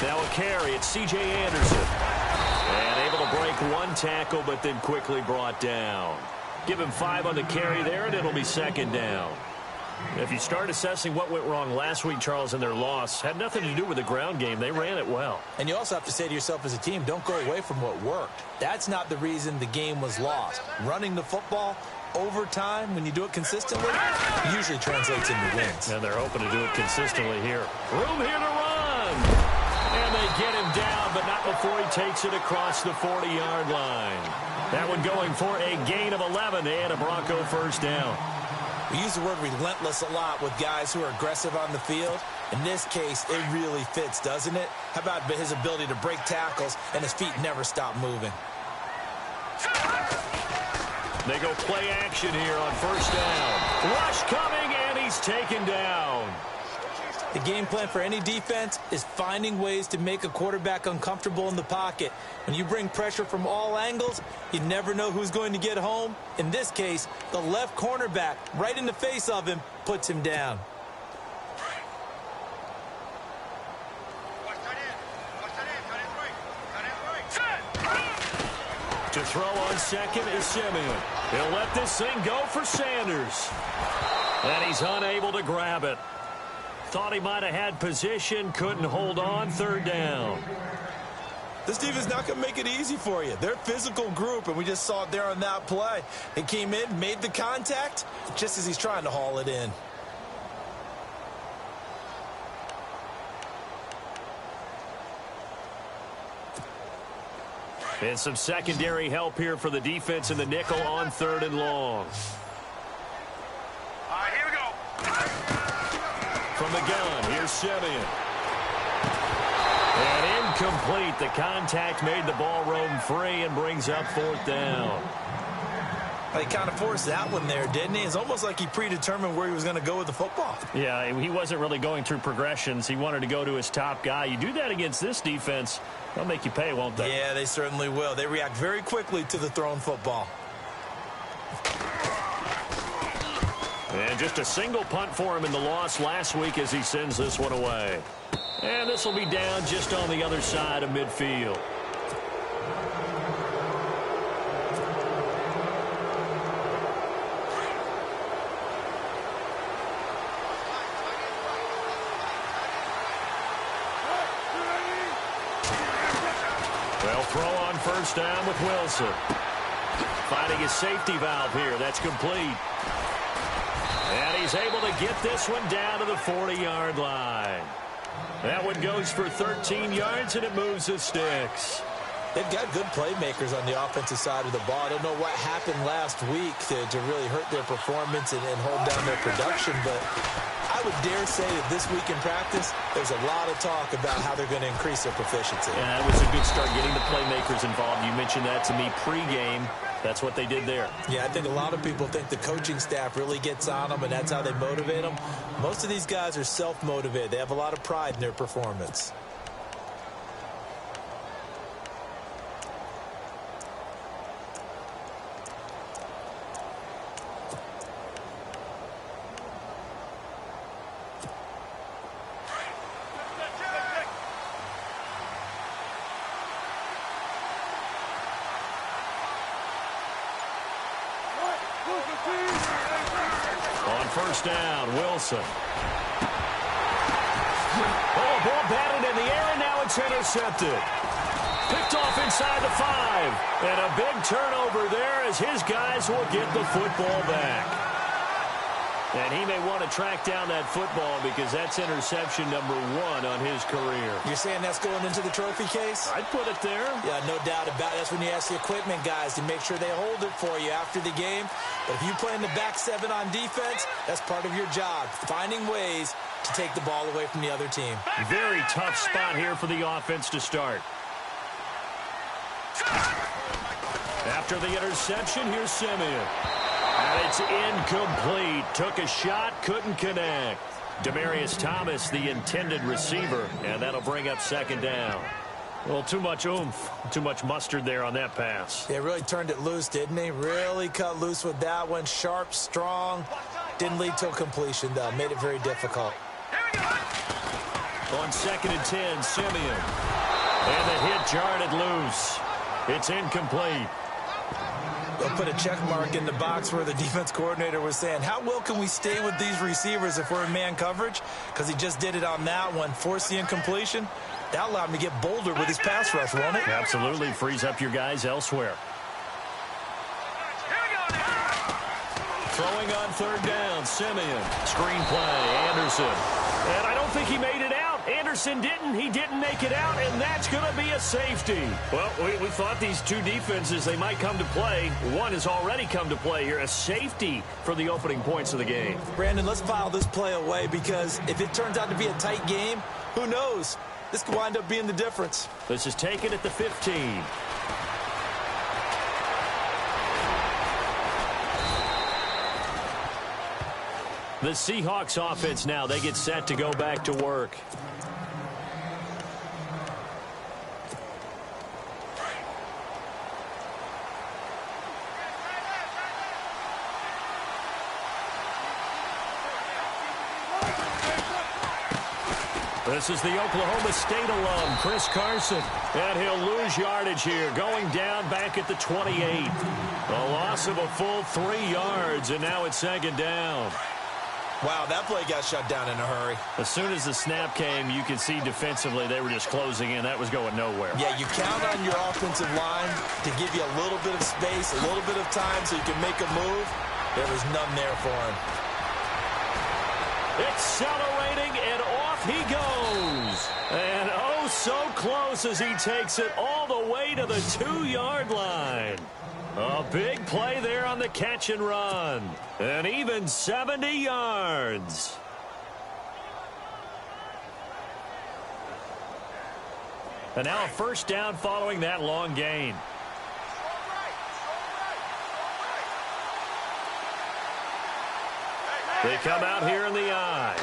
Now a carry. It's C.J. Anderson. And able to break one tackle, but then quickly brought down. Give him 5 on the carry there, and it'll be second down. If you start assessing what went wrong last week, Charles, in their loss, had nothing to do with the ground game. They ran it well. And you also have to say to yourself as a team, don't go away from what worked. That's not the reason the game was lost. Running the football over time, when you do it consistently, usually translates into wins. And they're hoping to do it consistently here. Room here to run. And they get him down, but not before he takes it across the 40-yard line. That one going for a gain of 11 and a Bronco first down. We use the word relentless a lot with guys who are aggressive on the field. In this case, it really fits, doesn't it? How about his ability to break tackles and his feet never stop moving? They go play action here on first down. Rush coming, and he's taken down. The game plan for any defense is finding ways to make a quarterback uncomfortable in the pocket. When you bring pressure from all angles, you never know who's going to get home. In this case, the left cornerback, right in the face of him, puts him down. To throw on second is Simeon. He'll let this thing go for Sanders. And he's unable to grab it. Thought he might have had position, couldn't hold on, third down. This defense is not going to make it easy for you. They're a physical group, and we just saw it there on that play. He came in, made the contact, just as he's trying to haul it in. And some secondary help here for the defense in the nickel on third and long. All right, here we go. From the gun, here's Simeon. And incomplete. The contact made the ball roam free and brings up fourth down. He kind of forced that one there, didn't he? It's almost like he predetermined where he was going to go with the football. Yeah, he wasn't really going through progressions. He wanted to go to his top guy. You do that against this defense, they'll make you pay, won't they? Yeah, they certainly will. They react very quickly to the thrown football. And just a single punt for him in the loss last week as he sends this one away. And this will be down just on the other side of midfield. They'll throw on first down with Wilson. Finding his safety valve here. That's complete. And he's able to get this one down to the 40-yard line. That one goes for 13 yards, and it moves the sticks. They've got good playmakers on the offensive side of the ball. I don't know what happened last week to really hurt their performance and hold down their production, but I would dare say that this week in practice, there's a lot of talk about how they're going to increase their proficiency. Yeah, that was a good start getting the playmakers involved. You mentioned that to me pregame. That's what they did there. Yeah, I think a lot of people think the coaching staff really gets on them, and that's how they motivate them. Most of these guys are self-motivated. They have a lot of pride in their performance. On first down, Wilson. Oh, ball batted in the air, and now it's intercepted. Picked off inside the 5. And a big turnover there as his guys will get the football back. And he may want to track down that football because that's interception number 1 on his career. You're saying that's going into the trophy case? I'd put it there. Yeah, no doubt about it. That's when you ask the equipment guys to make sure they hold it for you after the game. But if you play in the back 7 on defense, that's part of your job, finding ways to take the ball away from the other team. Very tough spot here for the offense to start. After the interception, here's Simeon. And it's incomplete. Took a shot, couldn't connect. Demaryius Thomas, the intended receiver, and that'll bring up second down. Well, too much oomph, too much mustard there on that pass. Yeah, really turned it loose, didn't he? Really cut loose with that one. Sharp, strong. Didn't lead to a completion, though. Made it very difficult. On 2nd and 10, Simeon. And the hit jarred it loose. It's incomplete. They'll put a check mark in the box where the defense coordinator was saying, how well can we stay with these receivers if we're in man coverage? Because he just did it on that one, forced the incompletion. That allowed him to get bolder with his pass rush, won't it? Absolutely. Frees up your guys elsewhere. Throwing on 3rd down, Simeon. Screen play, Anderson. And I don't think he made it out. Anderson didn't. He didn't make it out, and that's going to be a safety. Well, we thought these two defenses, they might come to play. One has already come to play here. A safety for the opening points of the game. Brandon, let's file this play away because if it turns out to be a tight game, who knows? This could wind up being the difference. This is taken at the 15. The Seahawks offense now, they get set to go back to work. This is the Oklahoma State alum, Chris Carson. And he'll lose yardage here, going down back at the 28. A loss of a full 3 yards, and now it's 2nd down. Wow, that play got shut down in a hurry. As soon as the snap came, you could see defensively they were just closing in. That was going nowhere. Yeah, you count on your offensive line to give you a little bit of space, a little bit of time so you can make a move. There was none there for him. Accelerating, and off he goes. And oh, so close as he takes it all the way to the 2-yard line. A big play there on the catch and run. And even 70 yards. And now a 1st down following that long gain. They come out here in the I.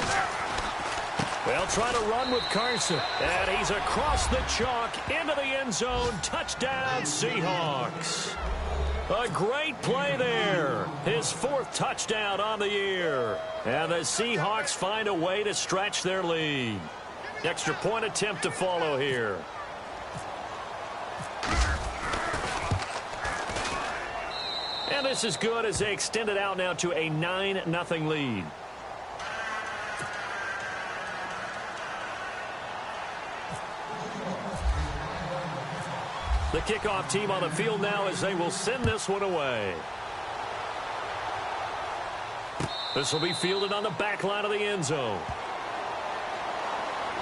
They'll try to run with Carson. And he's across the chalk into the end zone. Touchdown, Seahawks. A great play there. His 4th touchdown on the year. And the Seahawks find a way to stretch their lead. Extra point attempt to follow here. And this is good as they extend it out now to a 9-0 lead. The kickoff team on the field now as they will send this one away. This will be fielded on the back line of the end zone.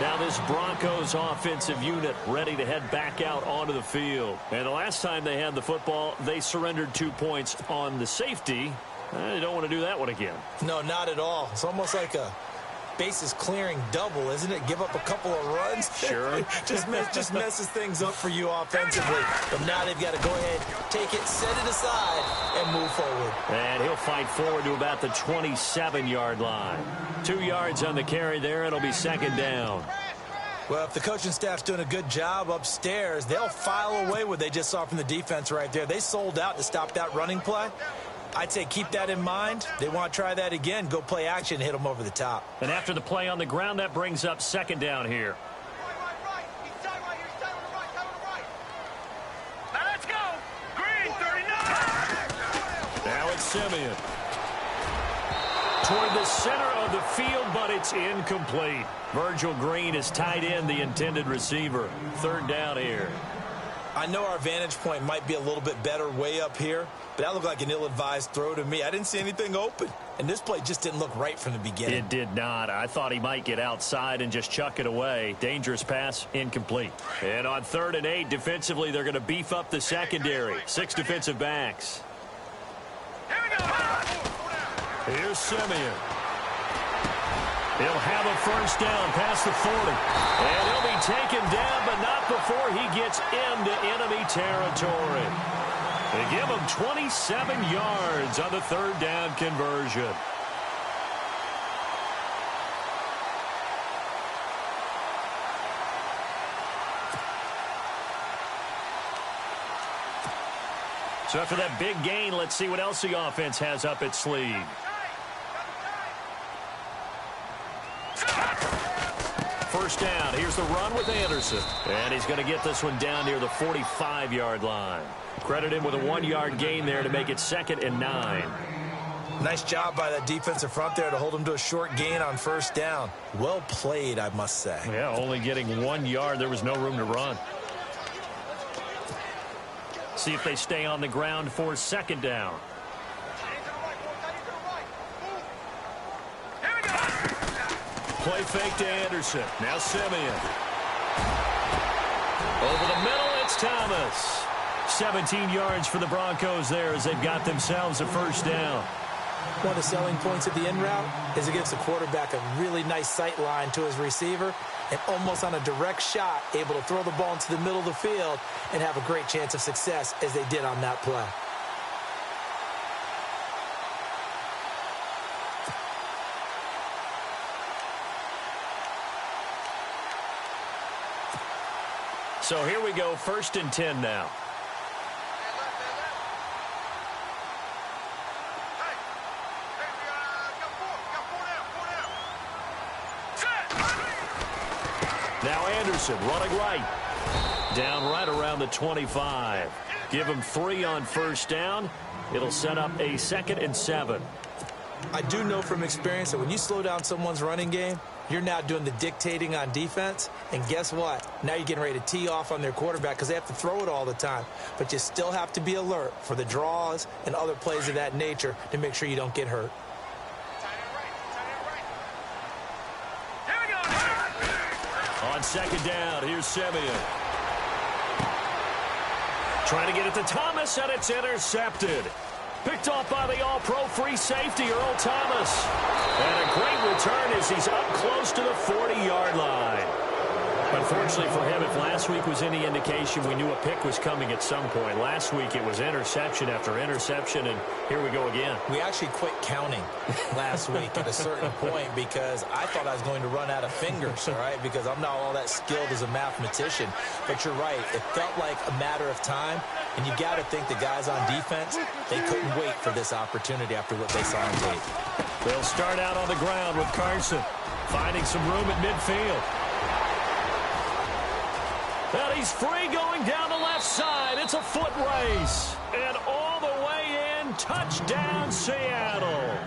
Now this Broncos offensive unit ready to head back out onto the field. And the last time they had the football, they surrendered 2 points on the safety. They don't want to do that one again. No, not at all. It's almost like a bases clearing double, isn't it? Give up a couple of runs. Sure. just messes things up for you offensively. But now they've got to go ahead, take it, set it aside, and move forward. And he'll fight forward to about the 27-yard line. 2 yards on the carry there. It'll be 2nd down. Well, if the coaching staff's doing a good job upstairs, they'll file away what they just saw from the defense right there. They sold out to stop that running play. I'd say keep that in mind. They want to try that again. Go play action, hit them over the top. And after the play on the ground, that brings up 2nd down here. Now let's go. Green, 39. Now it's Simeon. Toward the center of the field, but it's incomplete. Virgil Green is tied in, the intended receiver. 3rd down here. I know our vantage point might be a little bit better way up here, but that looked like an ill-advised throw to me. I didn't see anything open, and this play just didn't look right from the beginning. It did not. I thought he might get outside and just chuck it away. Dangerous pass, incomplete. And on 3rd and 8, defensively, they're going to beef up the secondary. 6 defensive backs. Here we go. Here's Simeon. He'll have a 1st down past the 40. And he'll be taken down, but not before he gets into enemy territory. They give him 27 yards on the 3rd down conversion. So after that big gain, let's see what else the offense has up its sleeve. first down. Here's the run with Anderson. And he's going to get this one down near the 45-yard line. Credit him with a 1-yard gain there to make it 2nd and 9. Nice job by that defensive front there to hold him to a short gain on first down. Well played, I must say. Yeah, only getting 1 yard. There was no room to run. See if they stay on the ground for 2nd down. Play fake to Anderson. Now Simeon. Over the middle, it's Thomas. 17 yards for the Broncos there as they've got themselves a first down. One of the selling points of the in route is it gives the quarterback a really nice sight line to his receiver and almost on a direct shot able to throw the ball into the middle of the field and have a great chance of success as they did on that play. So here we go, 1st and 10 now. Now Anderson running right. Down right around the 25. Give him 3 on first down. It'll set up a 2nd and 7. I do know from experience that when you slow down someone's running game, you're now doing the dictating on defense. And guess what? Now you're getting ready to tee off on their quarterback because they have to throw it all the time. But you still have to be alert for the draws and other plays of that nature to make sure you don't get hurt. On 2nd down, here's Simeon. Trying to get it to Thomas, and it's intercepted. Picked off by the all-pro free safety, Earl Thomas. And a great return as he's up close to the 40-yard line. Unfortunately for him, if last week was any indication, we knew a pick was coming at some point. Last week it was interception after interception, and here we go again. We actually quit counting last week at a certain point because I thought I was going to run out of fingers, all right, because I'm not all that skilled as a mathematician. But you're right. It felt like a matter of time, and you got to think the guys on defense, they couldn't wait for this opportunity after what they saw on tape. They'll start out on the ground with Carson, finding some room at midfield. And he's free going down the left side. It's a foot race. And all the way in, touchdown Seattle.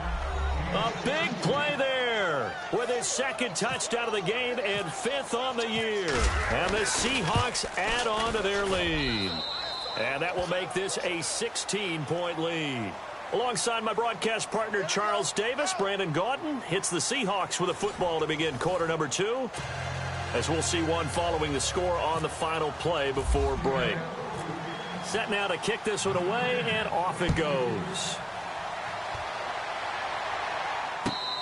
A big play there with his 2nd touchdown of the game and 5th on the year. And the Seahawks add on to their lead. And that will make this a 16-point lead. Alongside my broadcast partner, Charles Davis, Brandon Gaudin hits the Seahawks with a football to begin quarter number 2. As we'll see one following the score on the final play before break. Set now to kick this one away, and off it goes.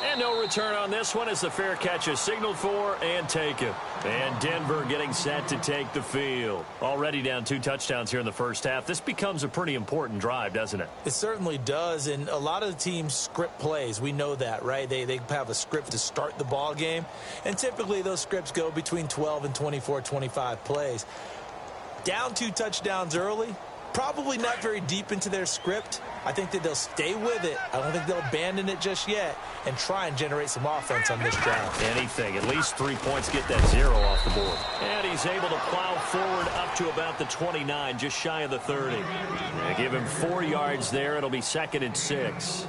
And no return on this one as the fair catch is signaled for and taken. And Denver getting set to take the field. Already down 2 touchdowns here in the first half. This becomes a pretty important drive, doesn't it? It certainly does, and a lot of the teams script plays. We know that, right? They have a script to start the ball game, and typically those scripts go between 12 and 24, 25 plays. Down 2 touchdowns early, probably not very deep into their script. I think that they'll stay with it. I don't think they'll abandon it just yet and try and generate some offense on this drive. Anything. At least 3 points, get that 0 off the board. And he's able to plow forward up to about the 29, just shy of the 30. Give him 4 yards there. It'll be 2nd and 6.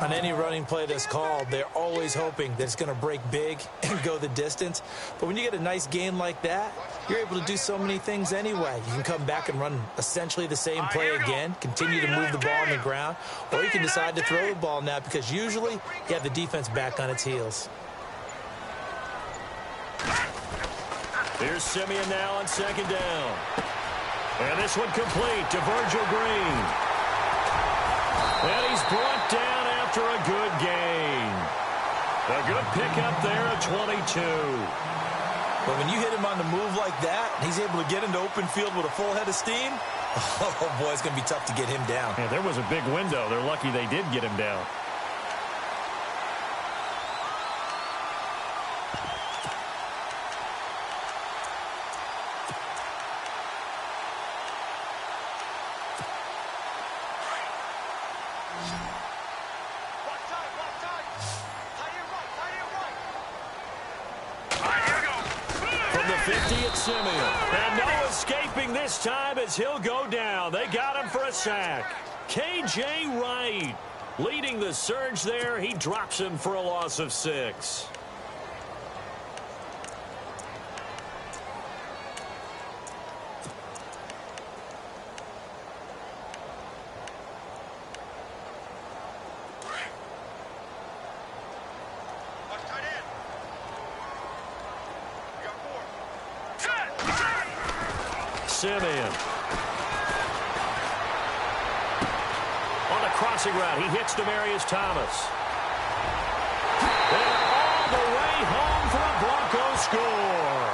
On any running play that's called, they're always hoping that it's going to break big and go the distance. But when you get a nice gain like that, you're able to do so many things anyway. You can come back and run essentially the same play again, continue to move the ball on the ground, or you can decide to throw the ball now because usually you have the defense back on its heels. Here's Simeon now on 2nd down. And this one complete to Virgil Green. And he's brought down after a good gain. A good pickup there at 22. But when you hit him on the move like that, he's able to get into open field with a full head of steam, oh, boy, it's going to be tough to get him down. Yeah, there was a big window. They're lucky they did get him down. 50 at Simeon. And no escaping this time as he'll go down. They got him for a sack. K.J. Wright leading the surge there. He drops him for a loss of 6. Simeon. On the crossing route, he hits Demaryius Thomas. And all the way home for a Broncos score.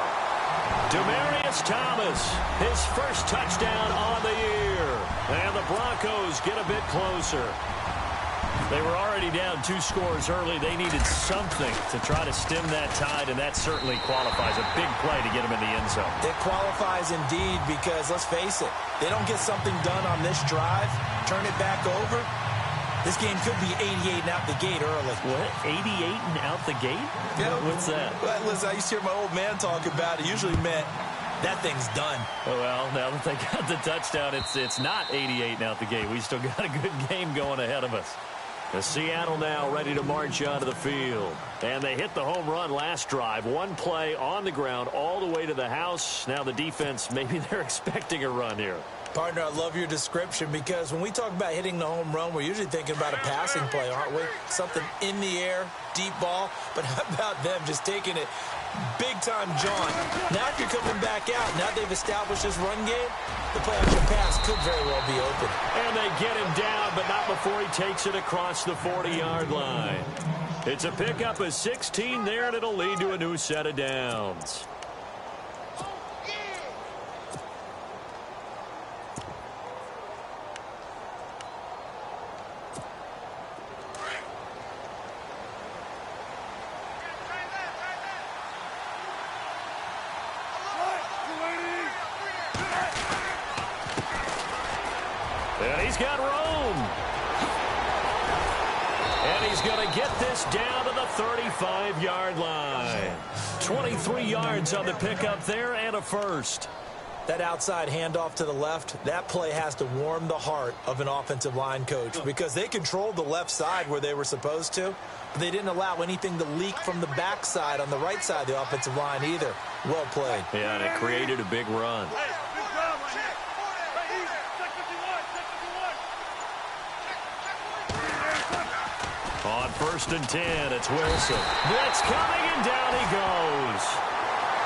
Demaryius Thomas, his first touchdown on the year. And the Broncos get a bit closer. They were already down 2 scores early. They needed something to try to stem that tide, and that certainly qualifies. A big play to get them in the end zone. It qualifies indeed because, let's face it, they don't get something done on this drive, turn it back over. This game could be 88 and out the gate early. What? 88 and out the gate? Yeah. What's that? Well, listen, I used to hear my old man talk about it. Usually meant that thing's done. Oh, well, now that they got the touchdown, it's not 88 and out the gate. We still got a good game going ahead of us. The Seattle now ready to march onto the field. And they hit the home run last drive. One play on the ground all the way to the house. Now the defense, maybe they're expecting a run here. Partner, I love your description because when we talk about hitting the home run, we're usually thinking about a passing play, aren't we? Something in the air, deep ball. But how about them just taking it big-time jaunt? Now if you're coming back out, now they've established this run game, the play-action pass could very well be open. And they get him down, but not before he takes it across the 40-yard line. It's a pickup of 16 there, and it'll lead to a new set of downs. And he's got room. And he's going to get this down to the 35-yard line. 23 yards on the pickup there and a first. That outside handoff to the left, that play has to warm the heart of an offensive line coach because they controlled the left side where they were supposed to, but they didn't allow anything to leak from the backside on the right side of the offensive line either. Well played. Yeah, and it created a big run. On 1st and 10, it's Wilson. Blitz coming, and down he goes.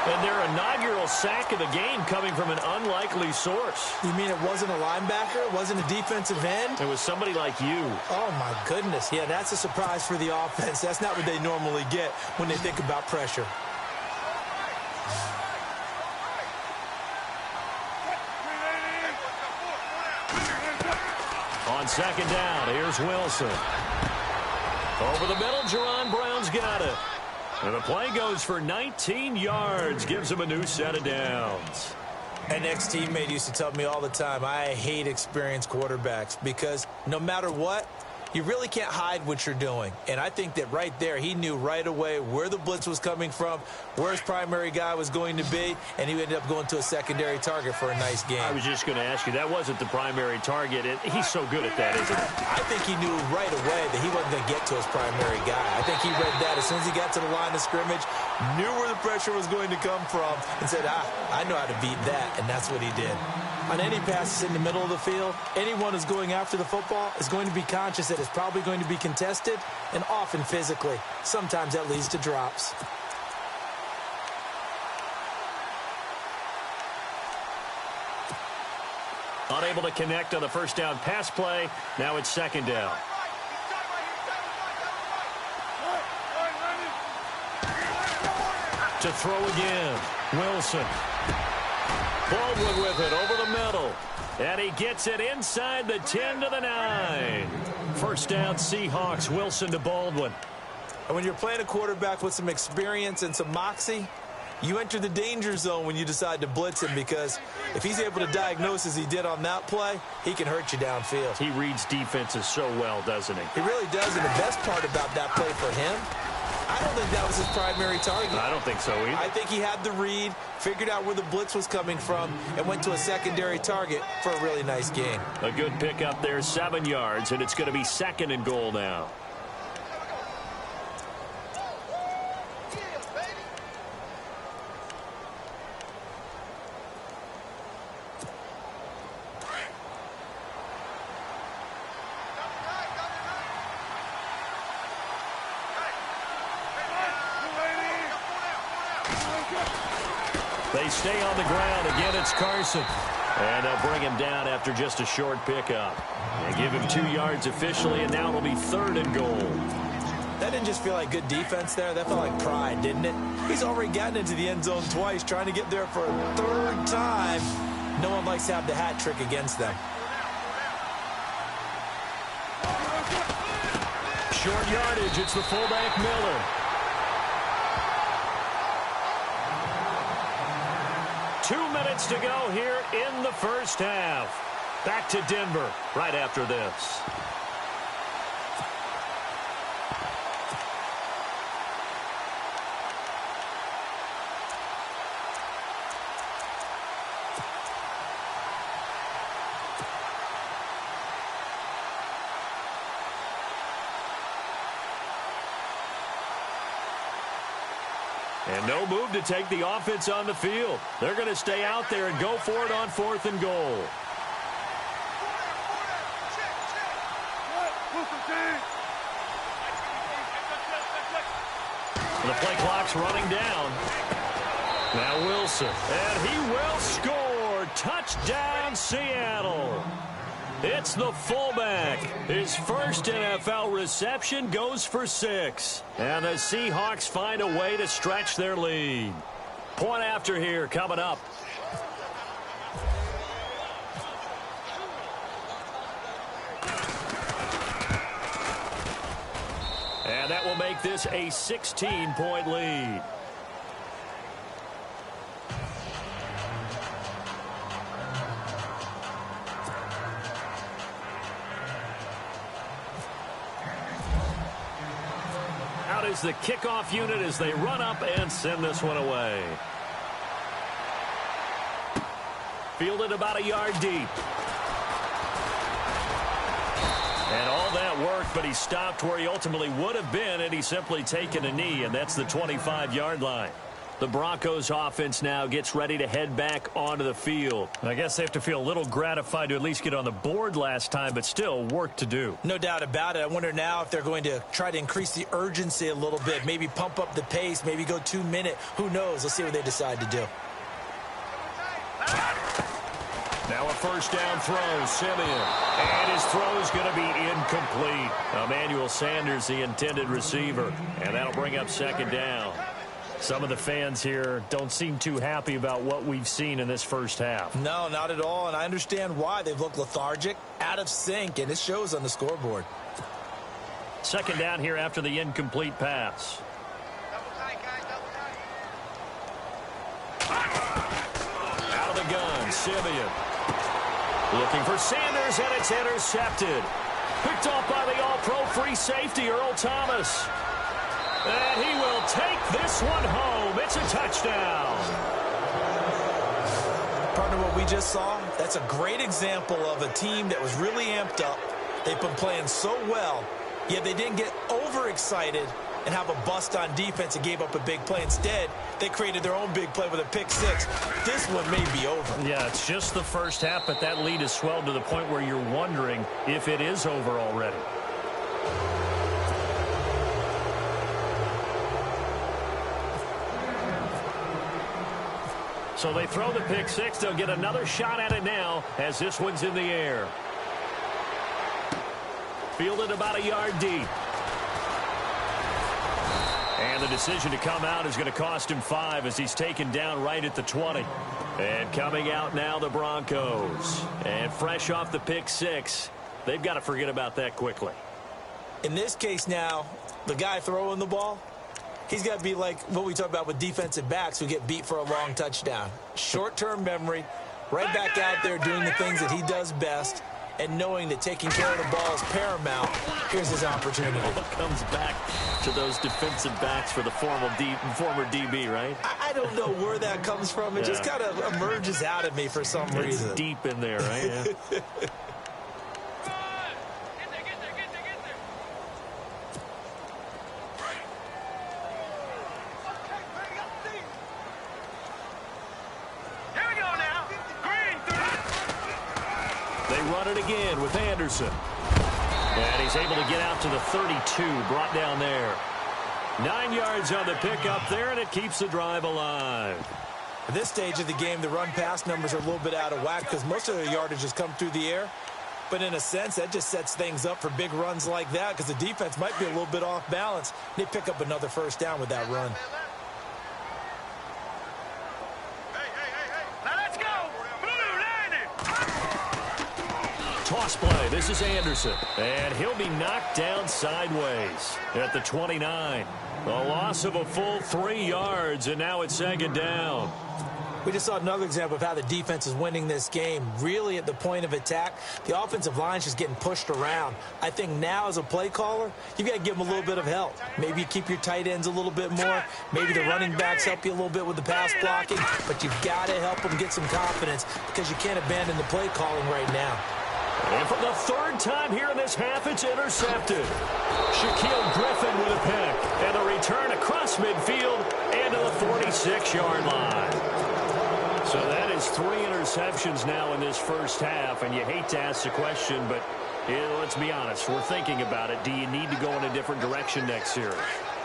And their inaugural sack of the game coming from an unlikely source. You mean it wasn't a linebacker? It wasn't a defensive end? It was somebody like you. Oh, my goodness. Yeah, that's a surprise for the offense. That's not what they normally get when they think about pressure. On 2nd down, here's Wilson. Over the middle, Jerron Brown's got it. And the play goes for 19 yards, gives him a new set of downs. An ex-teammate used to tell me all the time, I hate experienced quarterbacks because no matter what, you really can't hide what you're doing. And I think that right there, he knew right away where the blitz was coming from, where his primary guy was going to be, and he ended up going to a secondary target for a nice game. I was just going to ask you, that wasn't the primary target. He's so good at that, isn't he? I think he knew right away that he wasn't going to get to his primary guy. I think he read that as soon as he got to the line of scrimmage, knew where the pressure was going to come from, and said, I know how to beat that, and that's what he did. On any passes in the middle of the field, anyone who's going after the football is going to be conscious that it's probably going to be contested, and often physically. Sometimes that leads to drops. Unable to connect on the first down pass play. Now it's 2nd down. To throw again, Wilson. Baldwin with it over the middle. And he gets it inside the 10 to the 9. First down, Seahawks. Wilson to Baldwin. And when you're playing a quarterback with some experience and some moxie, you enter the danger zone when you decide to blitz him because if he's able to diagnose as he did on that play, he can hurt you downfield. He reads defenses so well, doesn't he? He really does, and the best part about that play for him I don't think that was his primary target. I don't think so either. I think he had the read, figured out where the blitz was coming from, and went to a secondary target for a really nice gain. A good pickup there, 7 yards, and it's going to be 2nd and goal now. They stay on the ground. Again, it's Carson. And they'll bring him down after just a short pickup. They give him 2 yards officially, and now it'll be 3rd and goal. That didn't just feel like good defense there. That felt like pride, didn't it? He's already gotten into the end zone twice, trying to get there for a 3rd time. No one likes to have the hat trick against them. Short yardage. It's the fullback, Miller. 2 minutes to go here in the first half. Back to Denver right after this. And no move to take the offense on the field. They're going to stay out there and go for it on 4th and goal. The play clock's running down. Now Wilson. And he will score. Touchdown, Seattle. It's the fullback. His first NFL reception goes for 6. And the Seahawks find a way to stretch their lead. Point after here coming up. And that will make this a 16-point lead. Out is the kickoff unit as they run up and send this one away. Fielded about a yard deep. And all that worked, but he stopped where he ultimately would have been, and he's simply taken a knee, and that's the 25-yard line. The Broncos offense now gets ready to head back onto the field. And I guess they have to feel a little gratified to at least get on the board last time, but still work to do. No doubt about it. I wonder now if they're going to try to increase the urgency a little bit, maybe pump up the pace, maybe go 2 minute. Who knows? Let's see what they decide to do. Now a first down throw, Simeon. And his throw is going to be incomplete. Emmanuel Sanders, the intended receiver. And that'll bring up 2nd down. Some of the fans here don't seem too happy about what we've seen in this first half. No, not at all, and I understand why. They've looked lethargic, out of sync, and it shows on the scoreboard. 2nd down here after the incomplete pass. Out of the gun, Simeon. Looking for Sanders, and it's intercepted. Picked off by the all-pro free safety, Earl Thomas. And he will take this one home. It's a touchdown. Partner, what we just saw, that's a great example of a team that was really amped up. They've been playing so well, yet they didn't get overexcited and have a bust on defense and gave up a big play. Instead, they created their own big play with a pick 6. This one may be over. Yeah, it's just the first half, but that lead has swelled to the point where you're wondering if it is over already. So they throw the pick 6. They'll get another shot at it now as this one's in the air. Fielded about a yard deep. And the decision to come out is going to cost him 5 as he's taken down right at the 20. And coming out now, the Broncos. And fresh off the pick 6, they've got to forget about that quickly. In this case now, the guy throwing the ball, he's got to be like what we talk about with defensive backs who get beat for a long touchdown. Short-term memory, right back out there doing the things that he does best, and knowing that taking care of the ball is paramount, here's his opportunity. It comes back to those defensive backs for the former DB, right? I don't know where that comes from. It just kind of emerges out of me for some reason. It's deep in there, right? Yeah. Run it again with Anderson. And he's able to get out to the 32, brought down there. 9 yards on the pickup there, and it keeps the drive alive. At this stage of the game, the run-pass numbers are a little bit out of whack because most of the yardage has come through the air. But in a sense, that just sets things up for big runs like that because the defense might be a little bit off balance. They pick up another first down with that run. Toss play. This is Anderson. And he'll be knocked down sideways at the 29. A loss of a full 3 yards, and now it's second down. We just saw another example of how the defense is winning this game. Really at the point of attack, the offensive line is just getting pushed around. I think now as a play caller, you've got to give them a little bit of help. Maybe you keep your tight ends a little bit more. Maybe the running backs help you a little bit with the pass blocking. But you've got to help them get some confidence because you can't abandon the play calling right now. And for the third time here in this half, it's intercepted. Shaquille Griffin with a pick. And the return across midfield and to the 46-yard line. So that is 3 interceptions now in this first half. And you hate to ask the question, but let's be honest. We're thinking about it. Do you need to go in a different direction next series?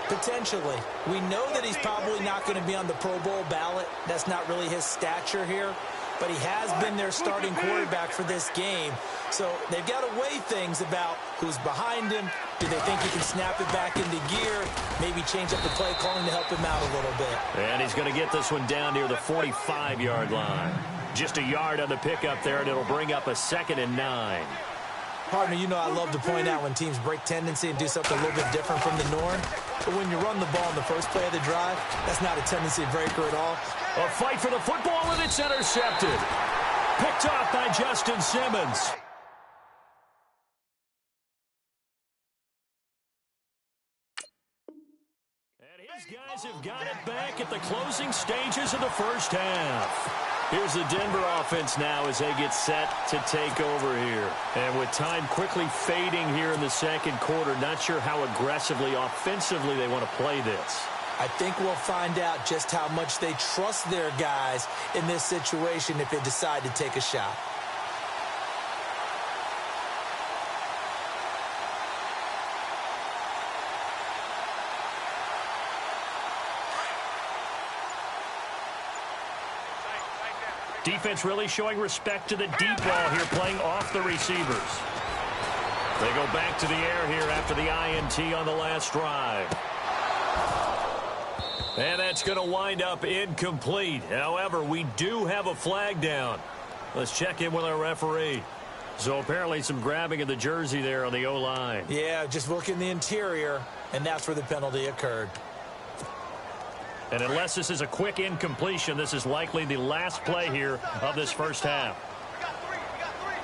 Potentially. We know that he's probably not going to be on the Pro Bowl ballot. That's not really his stature here. But he has been their starting quarterback for this game. So they've got to weigh things about who's behind him. Do they think he can snap it back into gear? Maybe change up the play calling to help him out a little bit. And he's going to get this one down near the 45-yard line. Just a yard on the pickup there, and it'll bring up a 2nd and 9. Partner, you know I love to point out when teams break tendency and do something a little bit different from the norm. But when you run the ball in the first play of the drive, that's not a tendency breaker at all. A fight for the football, and it's intercepted. Picked off by Justin Simmons. And his guys have got it back at the closing stages of the first half. Here's the Denver offense now as they get set to take over here. And with time quickly fading here in the second quarter, not sure how aggressively, offensively they want to play this. I think we'll find out just how much they trust their guys in this situation if they decide to take a shot. Defense really showing respect to the deep ball here, playing off the receivers. They go back to the air here after the INT on the last drive. And that's going to wind up incomplete. However, we do have a flag down. Let's check in with our referee. So apparently some grabbing of the jersey there on the O-line. Yeah, just look in the interior, and that's where the penalty occurred. And unless this is a quick incompletion, this is likely the last play here of this first half. We got three.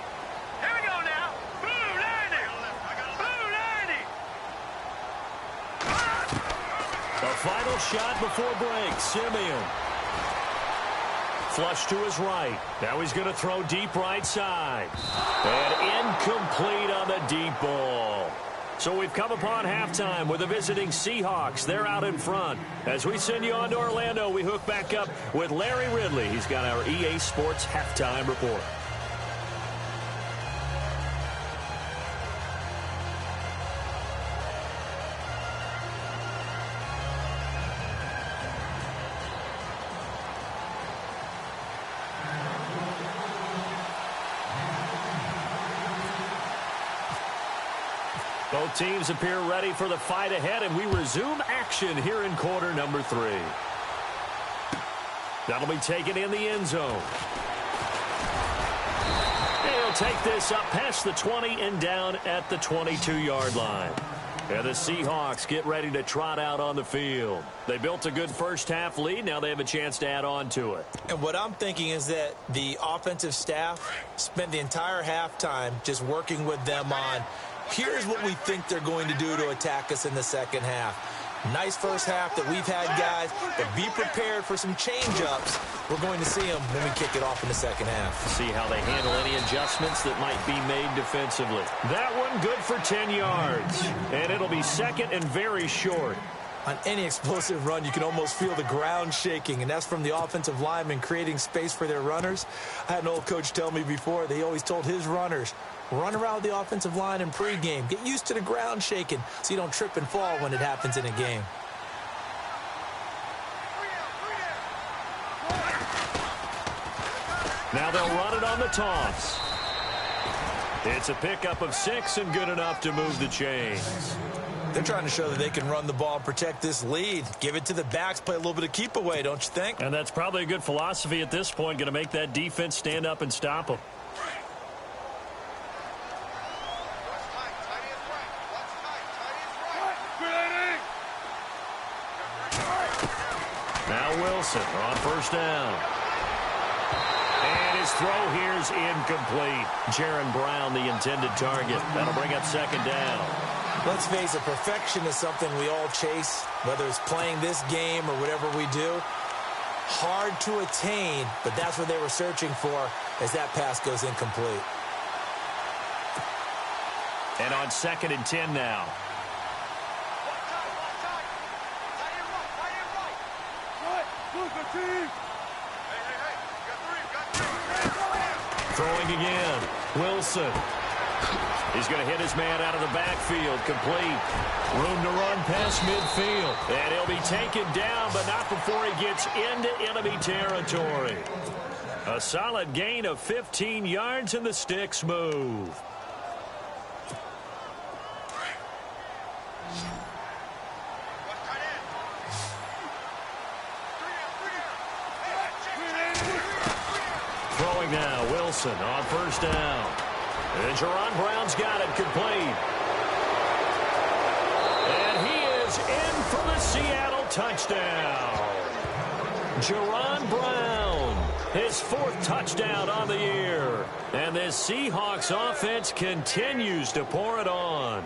Here we go now. Blue 90. A final shot before break. Simeon. Flush to his right. Now he's going to throw deep right side. And incomplete on the deep ball. So we've come upon halftime with the visiting Seahawks. They're out in front. As we send you on to Orlando, we hook back up with Larry Ridley. He's got our EA Sports halftime report. Both teams appear ready for the fight ahead, and we resume action here in quarter number 3. That'll be taken in the end zone. He'll take this up past the 20 and down at the 22-yard line. And the Seahawks get ready to trot out on the field. They built a good first-half lead. Now they have a chance to add on to it. And what I'm thinking is that the offensive staff spent the entire halftime just working with them on, here's what we think they're going to do to attack us in the second half. Nice first half that we've had, guys, but be prepared for some change-ups. We're going to see them when we kick it off in the second half. See how they handle any adjustments that might be made defensively. That one good for 10 yards, and it'll be second and very short. On any explosive run, you can almost feel the ground shaking, and that's from the offensive linemen creating space for their runners. I had an old coach tell me before, they always told his runners, run around the offensive line in pregame. Get used to the ground shaking so you don't trip and fall when it happens in a game. Now they'll run it on the toss. It's a pickup of 6 and good enough to move the chains. They're trying to show that they can run the ball and protect this lead. Give it to the backs, play a little bit of keep away, don't you think? And that's probably a good philosophy at this point, going to make that defense stand up and stop them. Now Wilson on first down. And his throw here's incomplete. Jaron Brown, the intended target. That'll bring up second down. Let's face it, perfection is something we all chase, whether it's playing this game or whatever we do. Hard to attain, but that's what they were searching for as that pass goes incomplete. And on 2nd and 10 now. Throwing again. Wilson. He's going to hit his man out of the backfield. Complete. Room to run past midfield. And he'll be taken down, but not before he gets into enemy territory. A solid gain of 15 yards, and the sticks move. Throwing now, Wilson on first down. And Jaron Brown's got it complete. And he is in for the Seattle touchdown. Jaron Brown, his 4th touchdown on the year. And this Seahawks offense continues to pour it on.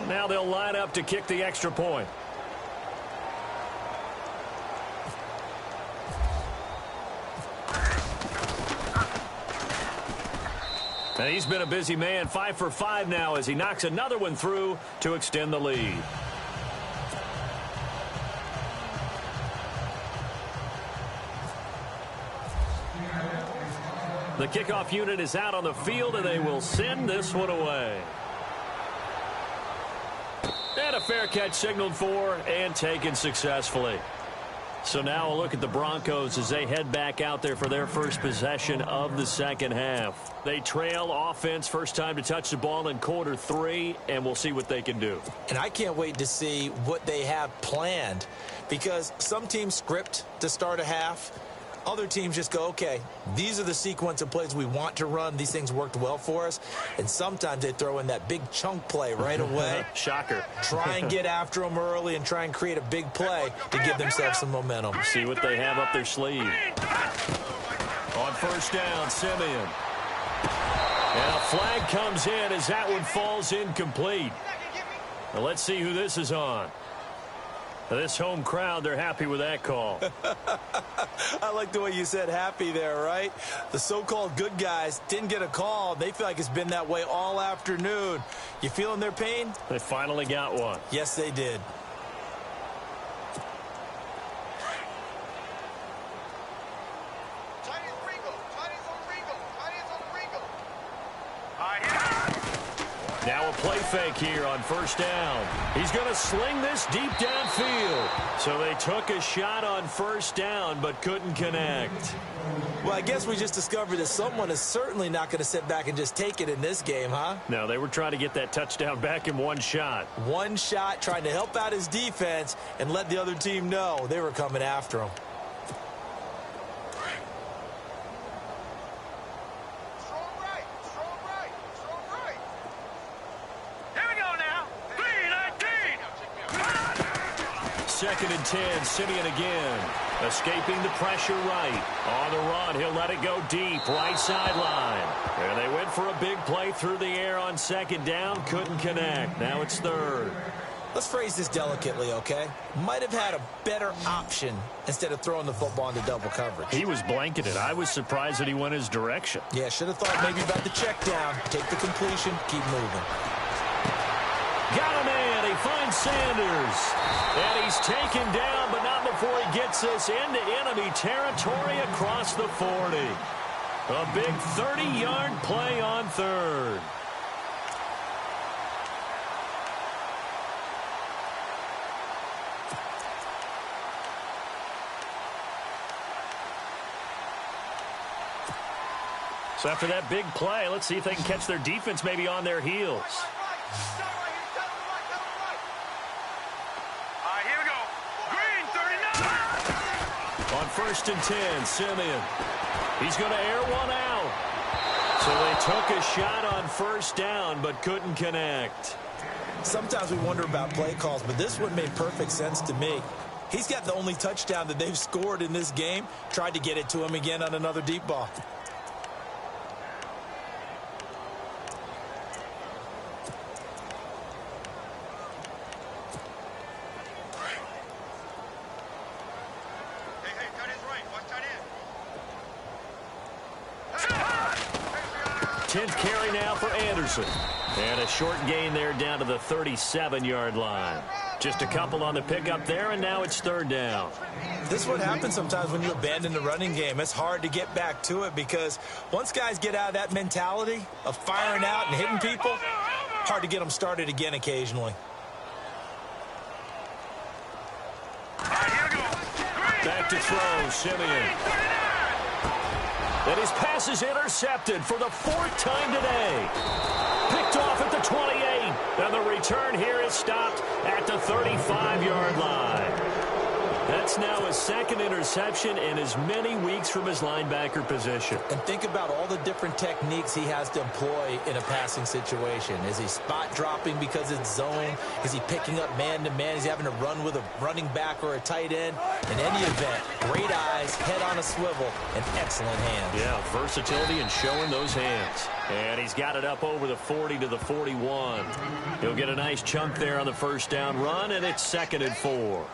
Now they'll line up to kick the extra point. And he's been a busy man, 5 for 5 now as he knocks another one through to extend the lead. The kickoff unit is out on the field, and they will send this one away. And a fair catch signaled for and taken successfully. So now a look at the Broncos as they head back out there for their first possession of the second half. They trail offense, first time to touch the ball in quarter 3, and we'll see what they can do. And I can't wait to see what they have planned, because some teams script to start a half. Other teams just go, okay, these are the sequence of plays we want to run. These things worked well for us. And sometimes they throw in that big chunk play right away. Shocker. Try and get after them early and try and create a big play to give themselves some momentum. See what they have up their sleeve. On first down, Simeon. And a flag comes in as that one falls incomplete. Now let's see who this is on. This home crowd, they're happy with that call. I like the way you said happy there, right? The so-called good guys didn't get a call. They feel like it's been that way all afternoon. You feeling their pain? They finally got one. Yes, they did. Now a play fake here on first down. He's going to sling this deep downfield. So they took a shot on first down but couldn't connect. Well, I guess we just discovered that someone is certainly not going to sit back and just take it in this game, huh? No, they were trying to get that touchdown back in one shot. One shot, trying to help out his defense and let the other team know they were coming after him. and 10, Simeon again. Escaping the pressure right. On the run, he'll let it go deep, right sideline. And they went for a big play through the air on second down, couldn't connect. Now it's third. Let's phrase this delicately, okay? Might have had a better option instead of throwing the football into double coverage. He was blanketed. I was surprised that he went his direction. Yeah, should have thought maybe about the check down. Take the completion, keep moving. Got a man. He finds Sanders. And he's taken down, but not before he gets us into enemy territory across the 40. A big 30-yard play on third. So after that big play, let's see if they can catch their defense maybe on their heels. Here we go. Green, 39. On 1st and 10, Simeon. He's going to air one out. So they took a shot on first down, but couldn't connect. Sometimes we wonder about play calls, but this one made perfect sense to me. He's got the only touchdown that they've scored in this game. Tried to get it to him again on another deep ball. Hey, tight end's right. Watch tight end. 10th carry now for Anderson. And a short gain there down to the 37-yard line. Just a couple on the pickup there, and now it's third down. This is what happens sometimes when you abandon the running game. It's hard to get back to it because once guys get out of that mentality of firing out and hitting people, hard to get them started again occasionally. Here we go. Back to throw, Simeon. And his pass is intercepted for the 4th time today. Picked off at the 28. And the return here is stopped at the 35-yard line. That's now his second interception in as many weeks from his linebacker position. And think about all the different techniques he has to employ in a passing situation. Is he spot dropping because it's zone? Is he picking up man-to-man? Is he having to run with a running back or a tight end? In any event, great eyes, head on a swivel, and excellent hands. Yeah, versatility and showing those hands. And he's got it up over the 40 to the 41. He'll get a nice chunk there on the first down run, and it's 2nd and 4.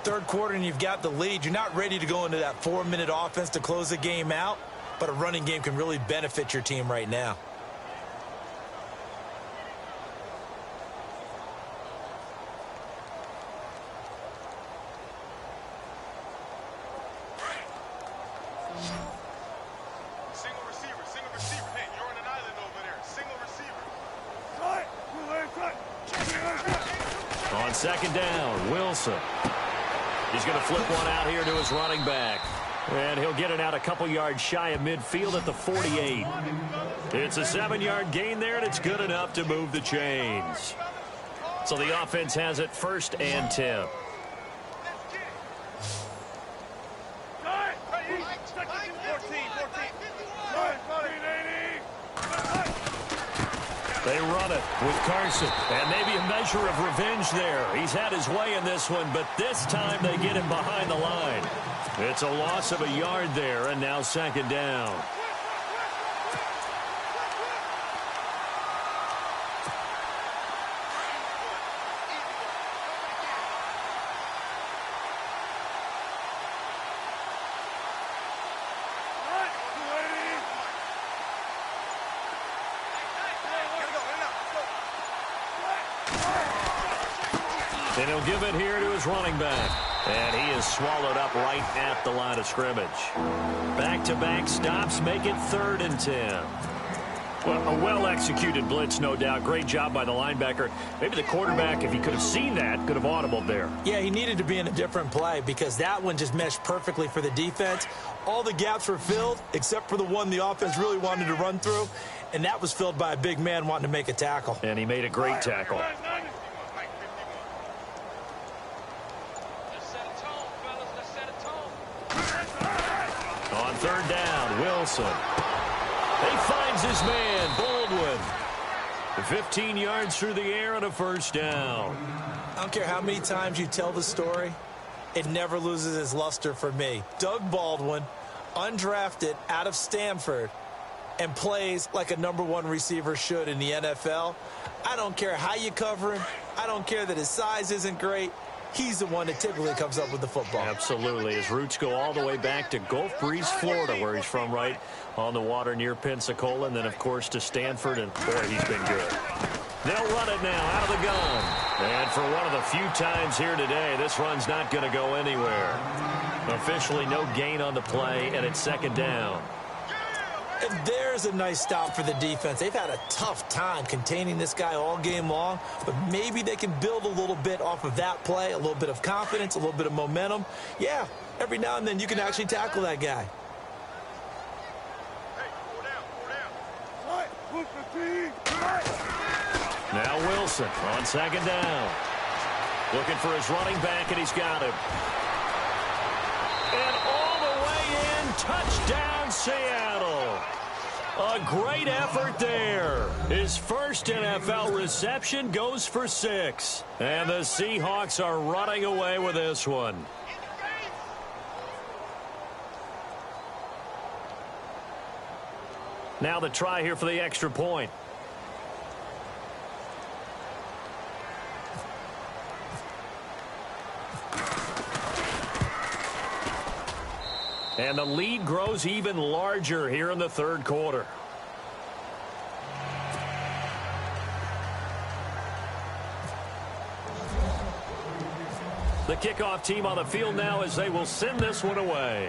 Third quarter and you've got the lead. You're not ready to go into that 4-minute offense to close the game out, but a running game can really benefit your team right now. Single receiver. Hey, you're on an island over there. Single receiver. On second down, Wilson. He's going to flip one out here to his running back. And he'll get it out a couple yards shy of midfield at the 48. It's a 7-yard gain there, and it's good enough to move the chains. So the offense has it 1st and 10. They run it with Carson, and maybe a measure of revenge there. He's had his way in this one, but this time they get him behind the line. It's a loss of a yard there, and now 2nd down. And he'll give it here to his running back. And he is swallowed up right at the line of scrimmage. Back-to-back stops make it 3rd and 10. Well, a well-executed blitz, no doubt. Great job by the linebacker. Maybe the quarterback, if he could have seen that, could have audibled there. Yeah, he needed to be in a different play because that one just meshed perfectly for the defense. All the gaps were filled except for the one the offense really wanted to run through, and that was filled by a big man wanting to make a tackle. And he made a great tackle. On 3rd down, Wilson. He finds his man, Baldwin. 15 yards through the air and a 1st down. I don't care how many times you tell the story, it never loses its luster for me. Doug Baldwin, undrafted out of Stanford, and plays like a #1 receiver should in the NFL. I don't care how you cover him. I don't care that his size isn't great. He's the one that typically comes up with the football. Absolutely. His roots go all the way back to Gulf Breeze, Florida, where he's from, right on the water near Pensacola, and then, of course, to Stanford, and, boy, he's been good. They'll run it now out of the gun. And for one of the few times here today, this run's not going to go anywhere. Officially no gain on the play, and it's second down. And there's a nice stop for the defense. They've had a tough time containing this guy all game long, but maybe they can build a little bit off of that play, a little bit of confidence, a little bit of momentum. Yeah, every now and then you can actually tackle that guy. Now Wilson on second down. Looking for his running back, and he's got him. And all the way in, touchdown Seattle. A great effort there. His first NFL reception goes for 6. And the Seahawks are running away with this one. Now the try here for the extra point. And the lead grows even larger here in the third quarter. The kickoff team on the field now as they will send this one away.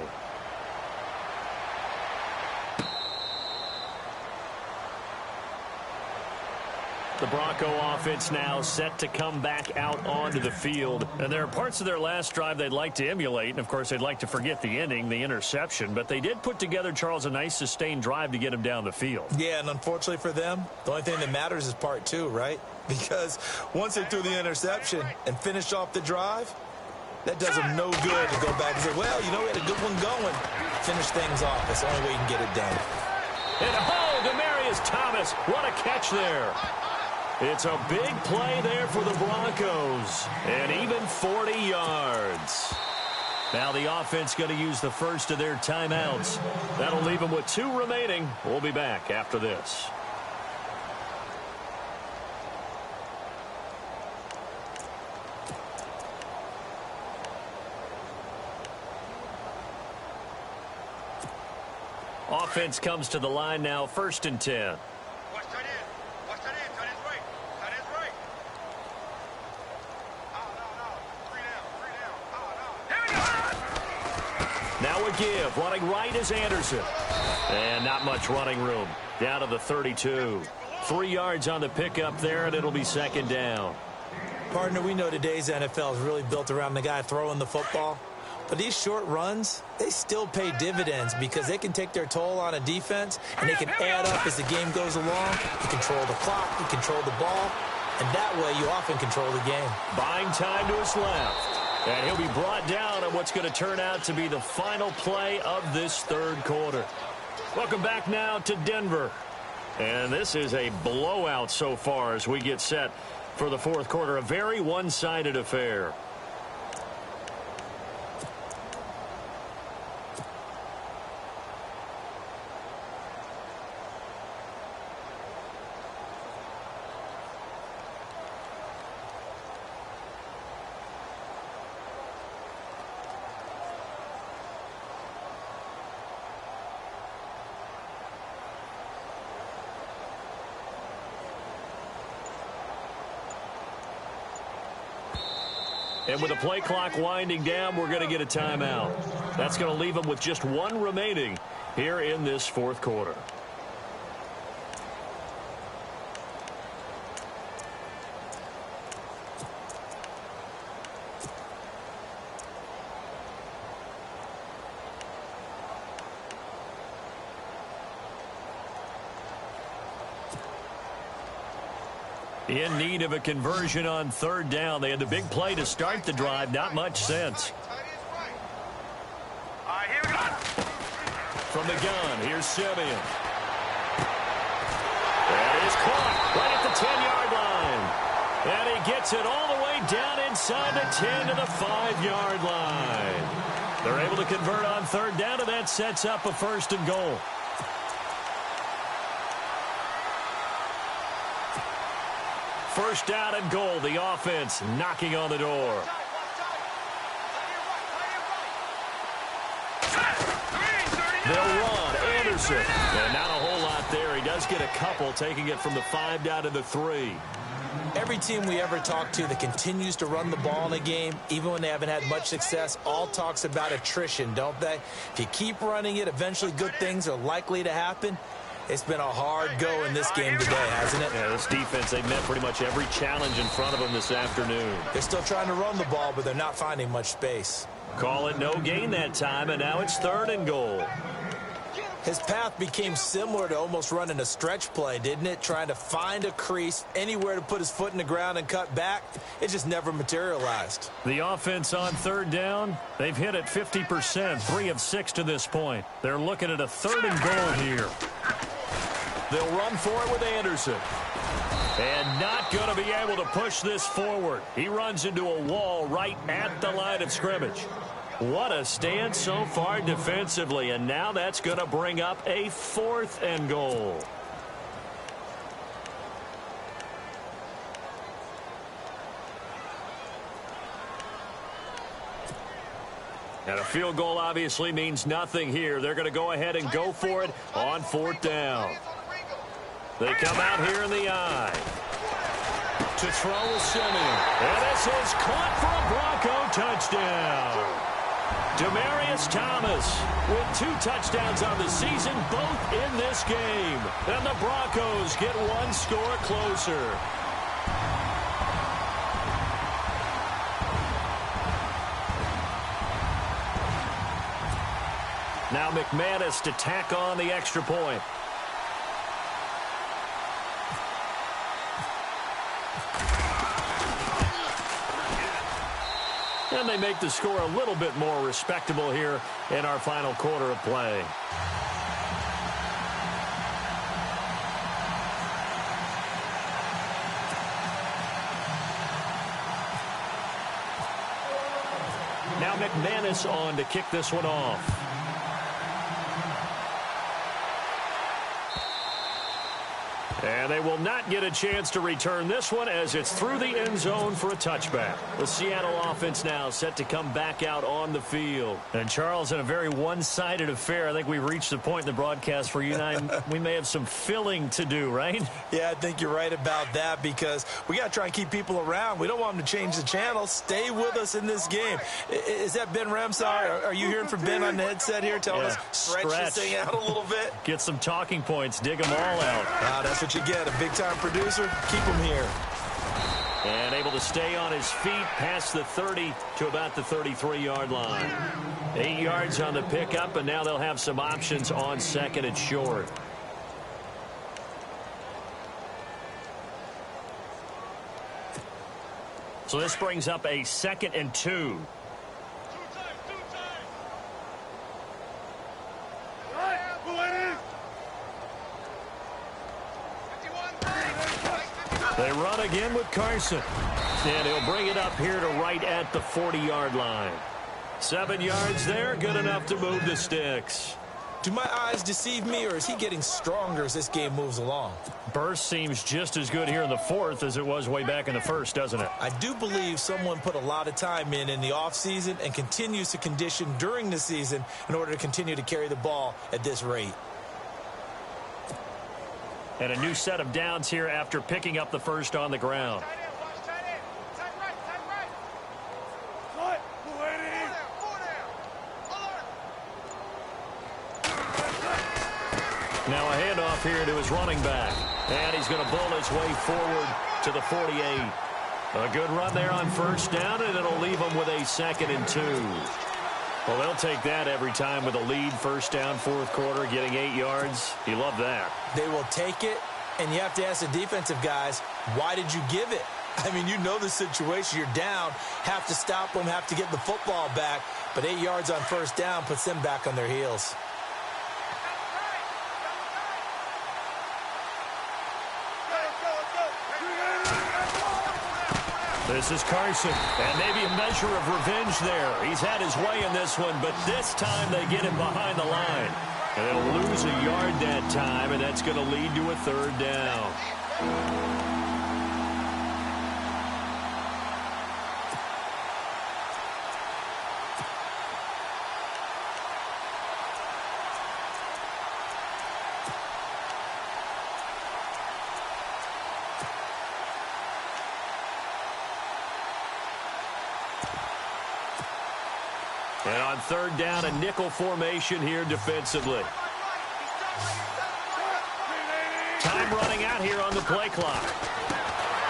The Bronco offense now set to come back out onto the field. And there are parts of their last drive they'd like to emulate. And, of course, they'd like to forget the ending, the interception. But they did put together, Charles, a nice sustained drive to get him down the field. Yeah, and unfortunately for them, the only thing that matters is part 2, right? Because once they threw the interception and finished off the drive, that does them no good to go back and say, well, you know, we had a good one going. Finish things off. That's the only way you can get it done. And, oh, Demaryius Thomas. What a catch there. It's a big play there for the Broncos. And even 40 yards. Now the offense going to use the first of their timeouts. That'll leave them with 2 remaining. We'll be back after this. Offense comes to the line now, 1st and 10. Now a give. Running right is Anderson. And not much running room. Down to the 32. 3 yards on the pickup there, and it'll be second down. Partner, we know today's NFL is really built around the guy throwing the football. But these short runs, they still pay dividends because they can take their toll on a defense, and they can add up as the game goes along. You control the clock, you control the ball, and that way you often control the game. Buying time to his left. And he'll be brought down on what's going to turn out to be the final play of this third quarter. Welcome back now to Denver. And this is a blowout so far as we get set for the fourth quarter. A very one-sided affair. And with the play clock winding down, we're going to get a timeout. That's going to leave them with just 1 remaining here in this fourth quarter. In need of a conversion on 3rd down. They had the big play to start the drive. Not much sense. From the gun, here's Simeon. That is caught right at the 10-yard line. And he gets it all the way down inside the 10 to the 5-yard line. They're able to convert on third down, and that sets up a 1st and goal. First down and goal. The offense knocking on the door. They'll run. Anderson. And not a whole lot there. He does get a couple, taking it from the 5 down to the 3. Every team we ever talk to that continues to run the ball in a game, even when they haven't had much success, all talks about attrition, don't they? If you keep running it, eventually good things are likely to happen. It's been a hard go in this game today, hasn't it? Yeah, this defense, they've met pretty much every challenge in front of them this afternoon. They're still trying to run the ball, but they're not finding much space. Call it no gain that time, and now it's 3rd and goal. His path became similar to almost running a stretch play, didn't it? Trying to find a crease, anywhere to put his foot in the ground and cut back. It just never materialized. The offense on 3rd down, they've hit it 50%, 3 of 6 to this point. They're looking at a 3rd and goal here. They'll run for it with Anderson. And not going to be able to push this forward. He runs into a wall right at the line of scrimmage. What a stand so far defensively, and now that's going to bring up a 4th and goal. And a field goal obviously means nothing here. They're going to go ahead and go for it on 4th down. They come out here in the I. To throw is Simeon. And this is caught for a Bronco touchdown. Demaryius Thomas with 2 touchdowns on the season, both in this game. And the Broncos get 1 score closer. Now McManus to tack on the extra point. And they make the score a little bit more respectable here in our final quarter of play. Now McManus on to kick this one off. And they will not get a chance to return this one as it's through the end zone for a touchback. The Seattle offense now set to come back out on the field. And Charles, in a very one-sided affair, I think we've reached the point in the broadcast where you and I, we may have some filling to do, right? Yeah, I think you're right about that because we got to try and keep people around. We don't want them to change the channel. Stay with us in this game. Is that Ben Ramsar? Are you hearing from Ben on the headset here telling us stretch this thing out a little bit? Get some talking points. Dig them all out. That's what you get. A big-time producer. Keep him here. And able to stay on his feet past the 30 to about the 33-yard line. 8 yards on the pickup, and now they'll have some options on 2nd and short. So this brings up a 2nd and 2. They run again with Carson. And he'll bring it up here to right at the 40-yard line. 7 yards there, good enough to move the sticks. Do my eyes deceive me, or is he getting stronger as this game moves along? Burst seems just as good here in the 4th as it was way back in the 1st, doesn't it? I do believe someone put a lot of time in the offseason and continues to condition during the season in order to continue to carry the ball at this rate. And a new set of downs here after picking up the first on the ground. Now a handoff here to his running back. And he's going to bull his way forward to the 48. A good run there on first down, and it'll leave him with a 2nd and 2. Well, they'll take that every time with a lead, first down, 4th quarter, getting 8 yards. You love that. They will take it, and you have to ask the defensive guys, why did you give it? I mean, you know the situation. You're down, have to stop them, have to get the football back, but 8 yards on first down puts them back on their heels. This is Carson, and maybe a measure of revenge there. He's had his way in this one, but this time they get him behind the line. And they'll lose a yard that time, and that's going to lead to a third down. And on third down, a nickel formation here defensively. Time running out here on the play clock.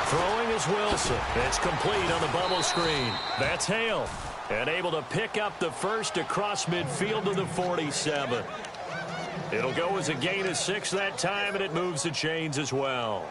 Throwing is Wilson. It's complete on the bubble screen. That's Hale. And able to pick up the first across midfield to the 47. It'll go as a gain of 6 that time, and it moves the chains as well.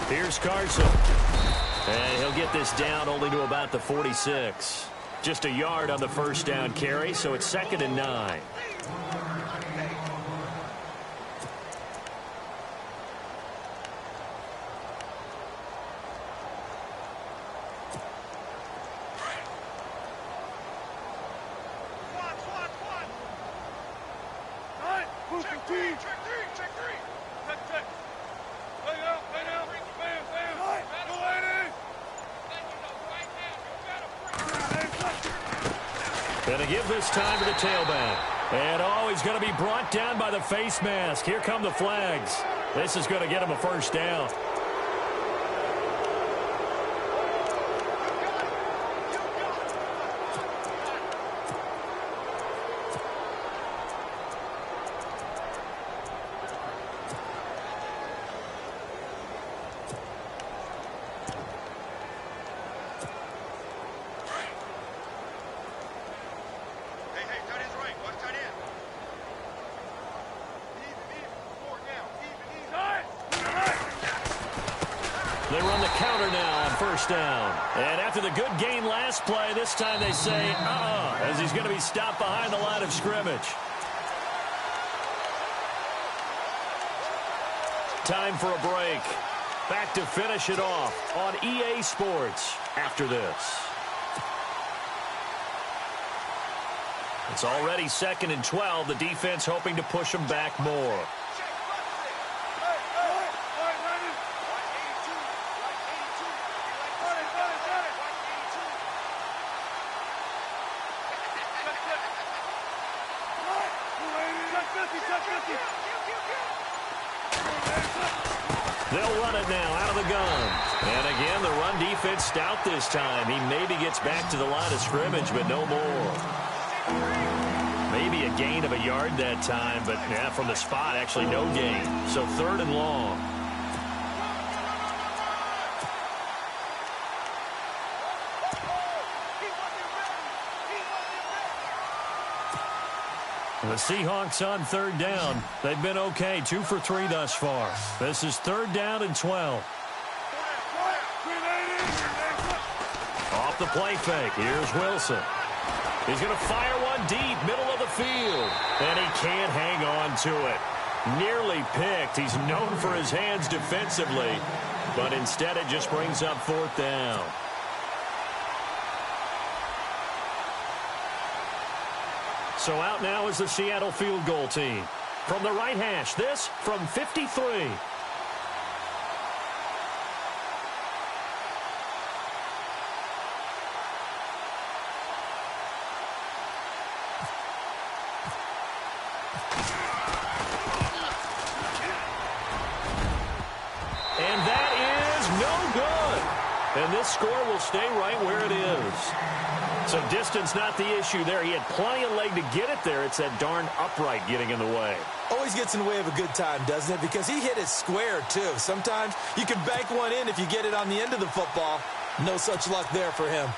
Here's Carson. And he'll get this down only to about the 46. Just a yard on the first down carry, so it's 2nd and 9. Going to give this time to the tailback. And he's going to be brought down by the face mask. Here come the flags. This is going to get him a first down. They run the counter now on first down. And after the good gain last play, this time they say, as he's going to be stopped behind the line of scrimmage. Time for a break. Back to finish it off on EA Sports after this. It's already 2nd and 12. The defense hoping to push them back more. They'll run it now out of the gun. And again, the run defense stout this time. He maybe gets back to the line of scrimmage, but no more. Maybe a gain of a yard that time, but yeah, from the spot, actually no gain. So 3rd and long. The Seahawks on 3rd down. They've been okay, 2 for 3 thus far. This is 3rd down and 12. Off the play fake. Here's Wilson. He's going to fire one deep, middle of the field. And he can't hang on to it. Nearly picked. He's known for his hands defensively. But instead it just brings up 4th down. So out now is the Seattle field goal team. From the right hash, this from 53. And that is no good. And this score will stay right where it is. So distance not the issue there. He had plenty of leg to get it there. It's that darn upright getting in the way. Always gets in the way of a good time, doesn't it? Because he hit it square, too. Sometimes you can bank one in if you get it on the end of the football. No such luck there for him.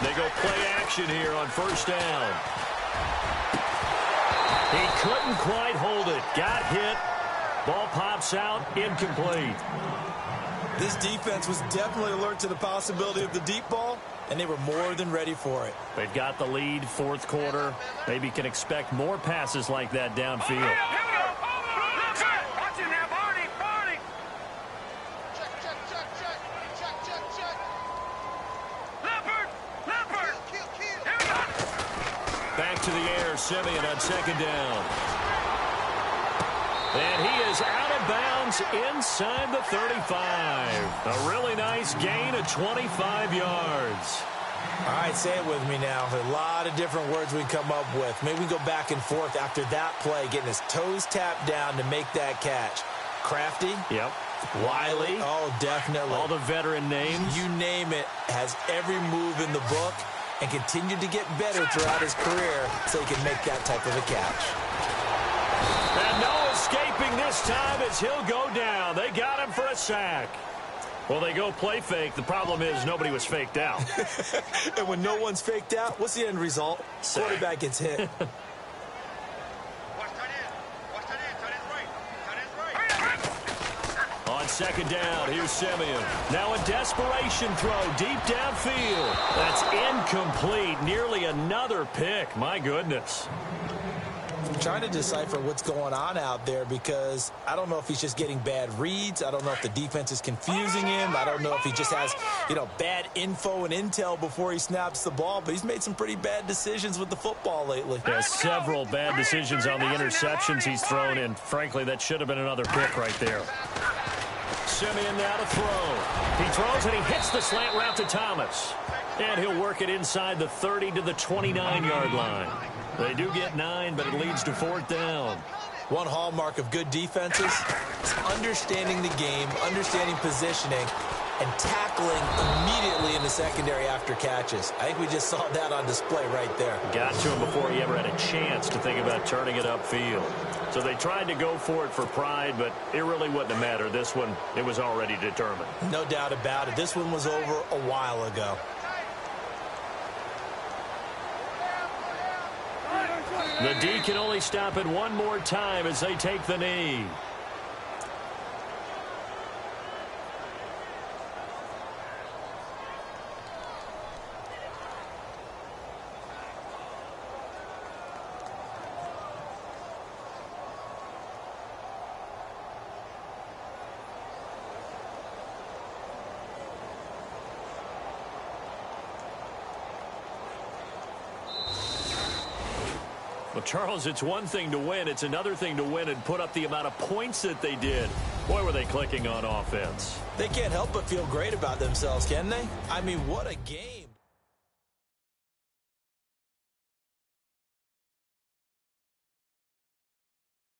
They go play action here on first down. He couldn't quite hold it. Got hit. Ball pops out. Incomplete. This defense was definitely alert to the possibility of the deep ball, and they were more than ready for it. They've got the lead, fourth quarter. Maybe can expect more passes like that downfield. Back to the air, Simeon on second down. And he is out of bounds inside the 35. A really nice gain of 25 yards. All right, say it with me now. A lot of different words we come up with. Maybe we go back and forth after that play, getting his toes tapped down to make that catch. Crafty. Yep. Wiley. Oh, definitely. All the veteran names. You name it. Has every move in the book and continued to get better throughout his career so he can make that type of a catch. And no escaping this time as he'll go down. They got him for a sack. Well, they go play fake. The problem is nobody was faked out. And when no one's faked out, what's the end result? Sack. Quarterback gets hit. On second down, here's Simeon. Now a desperation throw deep downfield. That's incomplete. Nearly another pick. My goodness. I'm trying to decipher what's going on out there because I don't know if he's just getting bad reads. I don't know if the defense is confusing him. I don't know if he just has, bad info and intel before he snaps the ball. But he's made some pretty bad decisions with the football lately. There's several bad decisions on the interceptions he's thrown in. Frankly, that should have been another pick right there. Simeon now to throw. He throws and he hits the slant route to Thomas. And he'll work it inside the 30 to the 29-yard line. They do get 9, but it leads to fourth down. One hallmark of good defenses is understanding the game, understanding positioning, and tackling immediately in the secondary after catches. I think we just saw that on display right there. Got to him before he ever had a chance to think about turning it upfield. So they tried to go for it for pride, but it really wouldn't have mattered. This one, it was already determined. No doubt about it. This one was over a while ago. The D can only stop it one more time as they take the knee. Well, Charles, it's one thing to win. It's another thing to win and put up the amount of points that they did. Boy, were they clicking on offense. They can't help but feel great about themselves, can they? I mean, what a game.